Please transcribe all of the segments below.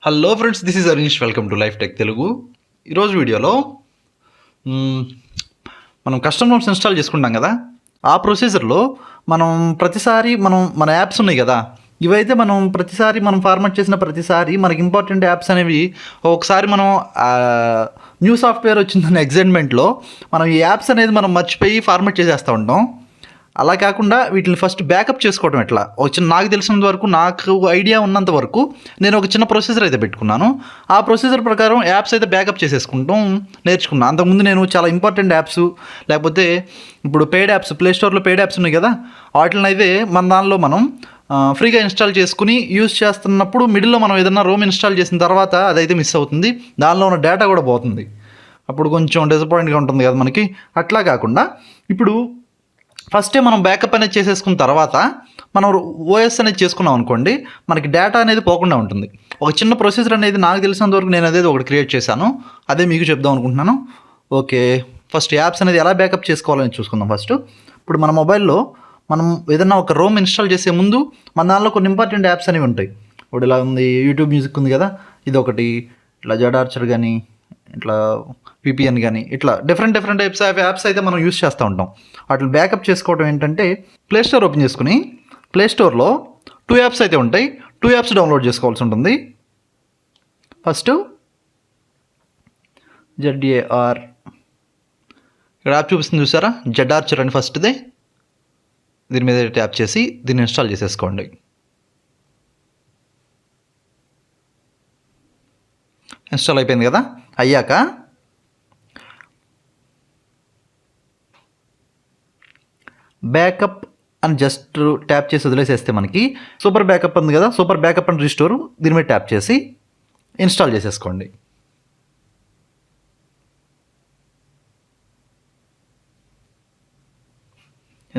Hello friends, this is Arish. Welcome to life tech Telugu. ఈరోజు వీడియోలో మనం కస్టమ్ నోట్స్ ఇన్స్టాల్ చేసుకుంటాం కదా, ఆ ప్రొసీజర్లో మనం ప్రతిసారి మన యాప్స్ ఉన్నాయి కదా, ఇవైతే మనం ప్రతిసారి ఫార్మాట్ చేసిన ప్రతిసారి మనకి ఇంపార్టెంట్ యాప్స్ అనేవి ఒకసారి న్యూ సాఫ్ట్వేర్ వచ్చిందన్న ఎగ్జైట్మెంట్లో మనం ఈ యాప్స్ అనేది మనం మర్చిపోయి ఫార్మాట్ చేసేస్తూ ఉంటాం. అలా కాకుండా వీటిని ఫస్ట్ బ్యాకప్ చేసుకోవడం ఎట్లా, నాకు తెలిసినంత వరకు, నాకు ఐడియా ఉన్నంత వరకు నేను ఒక చిన్న ప్రొసీజర్ అయితే పెట్టుకున్నాను. ఆ ప్రొసీజర్ ప్రకారం యాప్స్ అయితే బ్యాకప్ చేసేసుకుంటాం నేర్చుకున్నాను. అంతకుముందు నేను చాలా ఇంపార్టెంట్ యాప్స్, లేకపోతే ఇప్పుడు పెయిడ్ యాప్స్, ప్లేస్టోర్లో పెయిడ్ యాప్స్ ఉన్నాయి కదా, వాటిని అయితే దానిలో మనం ఫ్రీగా ఇన్స్టాల్ చేసుకుని యూజ్ చేస్తున్నప్పుడు మిడిల్లో మనం ఏదైనా రోమ్ ఇన్స్టాల్ చేసిన తర్వాత అదైతే మిస్ అవుతుంది, దానిలో ఉన్న డేటా కూడా పోతుంది. అప్పుడు కొంచెం డిసప్పాయింట్గా ఉంటుంది కదా మనకి. అట్లా కాకుండా ఇప్పుడు ఫస్టే మనం బ్యాకప్ అనేది చేసేసుకున్న తర్వాత మనం ఓఎస్ అనేది చేసుకున్నాం అనుకోండి, మనకి డేటా అనేది పోకుండా ఉంటుంది. ఒక చిన్న ప్రొసీజర్ అనేది నాకు తెలిసినంత వరకు నేను అదేది ఒకటి క్రియేట్ చేశాను, అదే మీకు చెప్దాం అనుకుంటున్నాను. ఓకే, ఫస్ట్ యాప్స్ అనేది ఎలా బ్యాకప్ చేసుకోవాలని చూసుకుందాం. ఫస్ట్ ఇప్పుడు మన మొబైల్లో మనం ఏదైనా ఒక రోమ్ ఇన్స్టాల్ చేసే ముందు మన దానిలో కొన్ని ఇంపార్టెంట్ యాప్స్ అనేవి ఉంటాయి. ఇప్పుడు ఇలా ఉంది, యూట్యూబ్ మ్యూజిక్ ఉంది కదా, ఇది ఒకటి, ఇట్లా జడార్చర్ కానీ, ఇట్లా విపిఎన్ కానీ, ఇట్లా డిఫరెంట్ టైప్స్ ఆఫ్ యాప్స్ అయితే మనం యూస్ చేస్తూ ఉంటాం. వాటిని బ్యాకప్ చేసుకోవడం ఏంటంటే, ప్లేస్టోర్ ఓపెన్ చేసుకుని ప్లేస్టోర్లో 2 యాప్స్ అయితే ఉంటాయి, 2 యాప్స్ డౌన్లోడ్ చేసుకోవాల్సి ఉంటుంది. ఫస్ట్ జెడ్ఏఆర్, ఇక్కడ యాప్ చూపిస్తుంది చూసారా, జడార్చర్ అని ఫస్ట్దే. దీని మీద ట్యాప్ చేసి దీన్ని ఇన్స్టాల్ చేసేసుకోండి. ఇన్స్టాల్ అయిపోయింది కదా. అయ్యాక బ్యాకప్ అని జస్ట్ ట్యాప్ చేసి వదిలేసేస్తే మనకి సూపర్ బ్యాకప్ ఉంది కదా, సూపర్ బ్యాకప్ అండ్ రిస్టోర్, దీని మీద ట్యాప్ చేసి ఇన్స్టాల్ చేసేసుకోండి.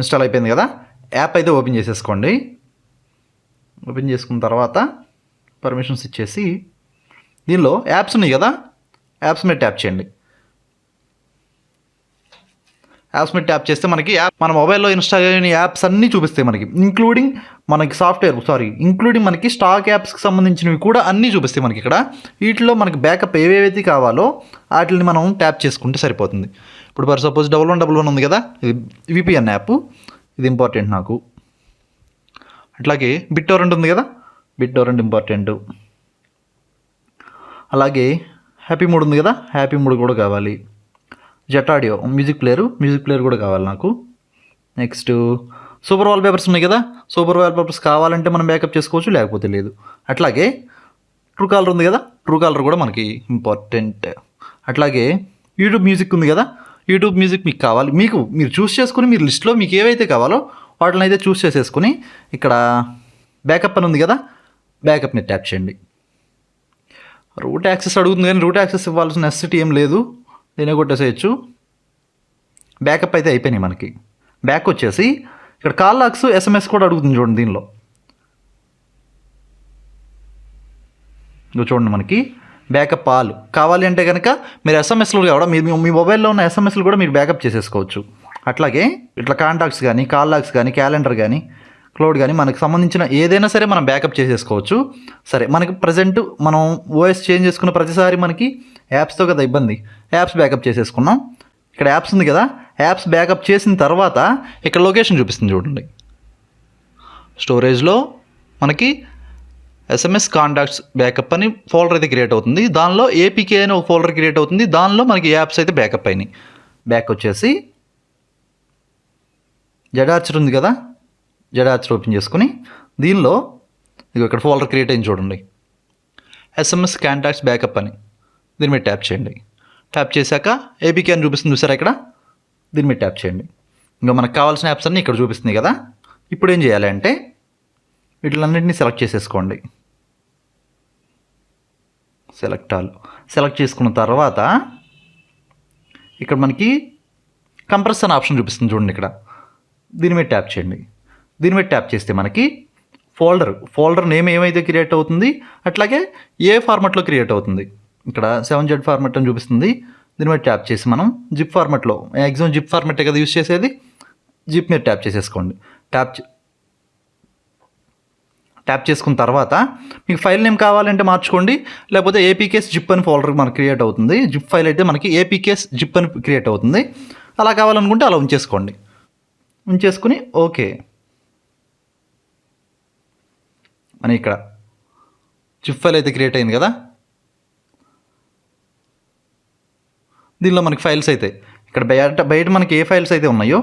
ఇన్స్టాల్ అయిపోయింది కదా, యాప్ అయితే ఓపెన్ చేసేసుకోండి. ఓపెన్ చేసుకున్న తర్వాత పర్మిషన్స్ ఇచ్చేసి దీనిలో యాప్స్ ఉన్నాయి కదా, యాప్స్ మీద ట్యాప్ చేయండి. యాప్స్ మీద ట్యాప్ చేస్తే మనకి మన మొబైల్లో ఇన్స్టాల్ అయిన యాప్స్ అన్నీ చూపిస్తాయి మనకి, ఇంక్లూడింగ్ మనకి స్టాక్ యాప్స్కి సంబంధించినవి కూడా అన్నీ చూపిస్తాయి మనకి ఇక్కడ. వీటిలో మనకి బ్యాకప్ ఏవేవైతే కావాలో వాటిని మనం ట్యాప్ చేసుకుంటే సరిపోతుంది. ఇప్పుడు ఫర్ సపోజ్ 1111 ఉంది కదా, ఇది విపిఎన్ యాప్, ఇది ఇంపార్టెంట్ నాకు. అట్లాగే బిట్టోరెంట్ ఉంది కదా, బిట్టోరెంట్ ఇంపార్టెంట్. అలాగే హ్యాపీ మూడ్ ఉంది కదా, హ్యాపీ మూడ్ కూడా కావాలి. జెట్ ఆడియో మ్యూజిక్ ప్లేయర్ కూడా కావాలి నాకు. నెక్స్ట్ సూపర్ వాల్ పేపర్స్ ఉన్నాయి కదా, సూపర్ వాల్ పేపర్స్ కావాలంటే మనం బ్యాకప్ చేసుకోవచ్చు, లేకపోతే లేదు. అట్లాగే ట్రూ కాలర్ ఉంది కదా, ట్రూ కాలర్ కూడా మనకి ఇంపార్టెంట్. అట్లాగే యూట్యూబ్ మ్యూజిక్ ఉంది కదా, యూట్యూబ్ మ్యూజిక్ మీకు కావాలి, మీరు చూస్ చేసుకుని మీరు లిస్ట్లో మీకు ఏవైతే కావాలో వాటిని అయితే చూస్ చేసేసుకుని ఇక్కడ బ్యాకప్ అని ఉంది కదా, బ్యాకప్ మీద ట్యాప్ చేయండి. రూట్ యాక్సెస్ అడుగుతుంది కానీ రూట్ యాక్సెస్ ఇవ్వాల్సిన నెసెసిటీ ఏం లేదు, దీనే కొట్టేసేయచ్చు. బ్యాకప్ అయితే అయిపోయినాయి మనకి. బ్యాక్ వచ్చేసి ఇక్కడ కాల్ లాక్స్, ఎస్ఎంఎస్ కూడా అడుగుతుంది చూడండి. దీనిలో చూడండి మనకి బ్యాకప్ ఆల్ కావాలి అంటే కనుక మీరు ఎస్ఎంఎస్లు కూడా మీ మొబైల్లో ఉన్న ఎస్ఎంఎస్లు కూడా మీరు బ్యాకప్ చేసేసుకోవచ్చు. అట్లాగే ఇట్లా కాంటాక్ట్స్ కానీ, కాల్ లాక్స్ కానీ, క్యాలెండర్ కానీ, క్లౌడ్ కానీ, మనకు సంబంధించిన ఏదైనా సరే మనం బ్యాకప్ చేసేసుకోవచ్చు. సరే, మనకి ప్రజెంట్ మనం ఓఎస్ చేంజ్ చేసుకున్న ప్రతిసారి మనకి యాప్స్తో కదా ఇబ్బంది, యాప్స్ బ్యాకప్ చేసేసుకున్నాం. ఇక్కడ యాప్స్ ఉంది కదా, యాప్స్ బ్యాకప్ చేసిన తర్వాత ఇక్కడ లొకేషన్ చూపిస్తుంది చూడండి. స్టోరేజ్లో మనకి ఎస్ఎంఎస్ కాంటాక్ట్స్ బ్యాకప్ అని ఫోల్డర్ అయితే క్రియేట్ అవుతుంది, దానిలో ఏపీకే అని ఒక ఫోల్డర్ క్రియేట్ అవుతుంది, దానిలో మనకి యాప్స్ అయితే బ్యాకప్ అయినాయి. బ్యాక్ వచ్చేసి జడార్చర్ ఉంది కదా, జడార్చర్ ఓపెన్ చేసుకుని దీనిలో ఇక్కడ ఫోల్డర్ క్రియేట్ అయింది చూడండి, ఎస్ఎంఎస్ కాంటాక్ట్స్ బ్యాకప్ అని, దీని మీద ట్యాప్ చేయండి. ట్యాప్ చేశాక ఏపీకే అని చూపిస్తుంది చూసారా ఇక్కడ, దీని మీద ట్యాప్ చేయండి. ఇంకా మనకు కావాల్సిన యాప్స్ అన్నీ ఇక్కడ చూపిస్తుంది కదా. ఇప్పుడు ఏం చేయాలి అంటే వీటిలన్నింటినీ సెలెక్ట్ చేసేసుకోండి. సెలెక్ట్ చేసుకున్న తర్వాత ఇక్కడ మనకి కంప్రెస్ అనే ఆప్షన్ చూపిస్తుంది చూడండి ఇక్కడ, దీని మీద ట్యాప్ చేయండి. దీని మీద ట్యాప్ చేస్తే మనకి ఫోల్డర్ నేమ్ ఏమైతే క్రియేట్ అవుతుంది, అట్లాగే ఏ ఫార్మాట్లో క్రియేట్ అవుతుంది. ఇక్కడ 7Z ఫార్మాట్ అని చూపిస్తుంది, దీని మీద ట్యాప్ చేసి మనం జిప్ ఫార్మాట్లో, మ్యాక్సిమం జిప్ ఫార్మాటే కదా యూస్ చేసేది, జిప్ మీద ట్యాప్ చేసేసుకోండి. ట్యాప్ చేసుకున్న తర్వాత మీకు ఫైల్ నేమ్ కావాలంటే మార్చుకోండి, లేకపోతే ఏపీకేస్ జిప్ అని ఫోల్డర్ మనకు క్రియేట్ అవుతుంది. జిప్ ఫైల్ అయితే మనకి ఏపీకేస్ జిప్ అని క్రియేట్ అవుతుంది. అలా కావాలనుకుంటే అలా ఉంచేసుకోండి. ఉంచేసుకుని ఓకే. అని ఇక్కడ జిప్ ఫైల్ అయితే క్రియేట్ అయింది కదా. దీనిలో మనకి ఫైల్స్ అయితే ఇక్కడ బయట మనకి ఏ ఫైల్స్ అయితే ఉన్నాయో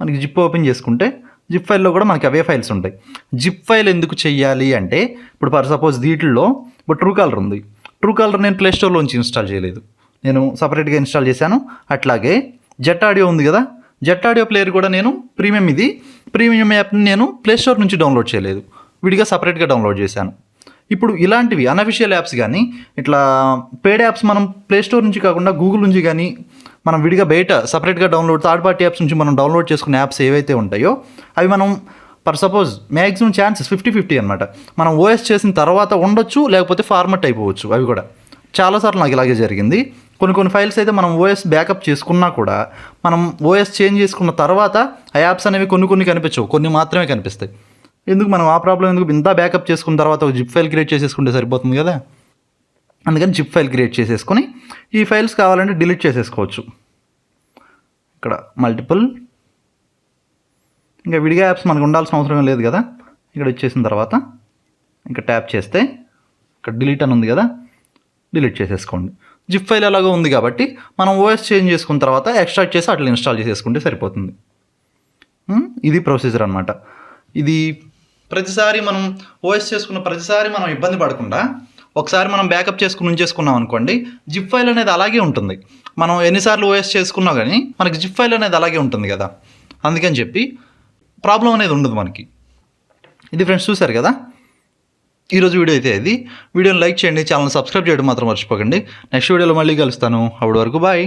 మనకి జిప్ ఓపెన్ చేసుకుంటే జిప్ ఫైల్లో కూడా మనకి అవే ఫైల్స్ ఉంటాయి. జిప్ ఫైల్ ఎందుకు చెయ్యాలి అంటే ఇప్పుడు ఫర్ సపోజ్ దీంట్లో ఇప్పుడు ట్రూ కాలర్ ఉంది. ట్రూ కాలర్ నేను ప్లే స్టోర్లోంచి ఇన్స్టాల్ చేయలేదు, నేను సపరేట్గా ఇన్స్టాల్ చేశాను. అట్లాగే జెట్ ఆడియో ఉంది కదా, జెట్ ఆడియో ప్లేయర్ కూడా నేను ప్రీమియం యాప్ని నేను ప్లే స్టోర్ నుంచి డౌన్లోడ్ చేయలేదు, విడిగా సపరేట్గా డౌన్లోడ్ చేశాను. ఇప్పుడు ఇలాంటివి అనఫిషియల్ యాప్స్ కానీ ఇట్లా పేడ్ యాప్స్ మనం ప్లే స్టోర్ నుంచి కాకుండా గూగుల్ నుంచి కానీ మనం విడిగా బయట సపరేట్గా థర్డ్ పార్టీ యాప్స్ నుంచి మనం డౌన్లోడ్ చేసుకునే యాప్స్ ఏవైతే ఉంటాయో అవి మనం ఫర్ సపోజ్ మ్యాక్సిమం ఛాన్సెస్ 50-50 అనమాట. మనం ఓఎస్ చేసిన తర్వాత ఉండొచ్చు, లేకపోతే ఫార్మట్ అయిపోవచ్చు. అవి కూడా చాలాసార్లు నాకు ఇలాగే జరిగింది. కొన్ని ఫైల్స్ అయితే మనం ఓఎస్ బ్యాకప్ చేసుకున్నా కూడా మనం ఓఎస్ చేంజ్ చేసుకున్న తర్వాత ఆ యాప్స్ అనేవి కొన్ని కనిపించవు, కొన్ని మాత్రమే కనిపిస్తాయి. ఎందుకు మనం ఆ ప్రాబ్లం ఎందుకు ఇంత బ్యాకప్ చేసుకున్న తర్వాత ఒక జిప్ ఫైల్ క్రియేట్ చేసేసుకుంటే సరిపోతుంది కదా. అందుకని జిప్ ఫైల్ క్రియేట్ చేసేసుకొని ఈ ఫైల్స్ కావాలంటే డిలీట్ చేసేసుకోవచ్చు. ఇక్కడ మల్టిపుల్ ఇంకా విడిగా యాప్స్ మనకు ఉండాల్సిన అవసరం లేదు కదా. ఇక్కడ వచ్చేసిన తర్వాత ఇంకా ట్యాప్ చేస్తే ఇక్కడ డిలీట్ అని ఉంది కదా, డిలీట్ చేసేసుకోండి. జిప్ ఫైల్ ఎలాగో ఉంది కాబట్టి మనం ఓఎస్ చేంజ్ చేసుకున్న తర్వాత ఎక్స్ట్రాక్ట్ చేసి అట్లా ఇన్స్టాల్ చేసేసుకుంటే సరిపోతుంది. ఇది ప్రొసీజర్ అనమాట. ఇది ప్రతిసారి మనం ఓఎస్ చేసుకున్న ప్రతిసారి మనం ఇబ్బంది పడకుండా ఒకసారి మనం బ్యాకప్ చేసుకుని ఉంచేసుకున్నాం అనుకోండి, జిప్ ఫైల్ అనేది అలాగే ఉంటుంది. మనం ఎన్నిసార్లు ఓఎస్ చేసుకున్నా కానీ మనకి జిప్ ఫైల్ అనేది అలాగే ఉంటుంది కదా. అందుకని చెప్పి ప్రాబ్లం అనేది ఉండదు మనకి. ఇది ఫ్రెండ్స్ చూసారు కదా ఈరోజు వీడియో అయితే. ఇది వీడియోని లైక్ చేయండి, ఛానల్ సబ్స్క్రైబ్ చేయడం మాత్రం మర్చిపోకండి. నెక్స్ట్ వీడియోలో మళ్ళీ కలుస్తాను. అప్పటి వరకు బాయ్.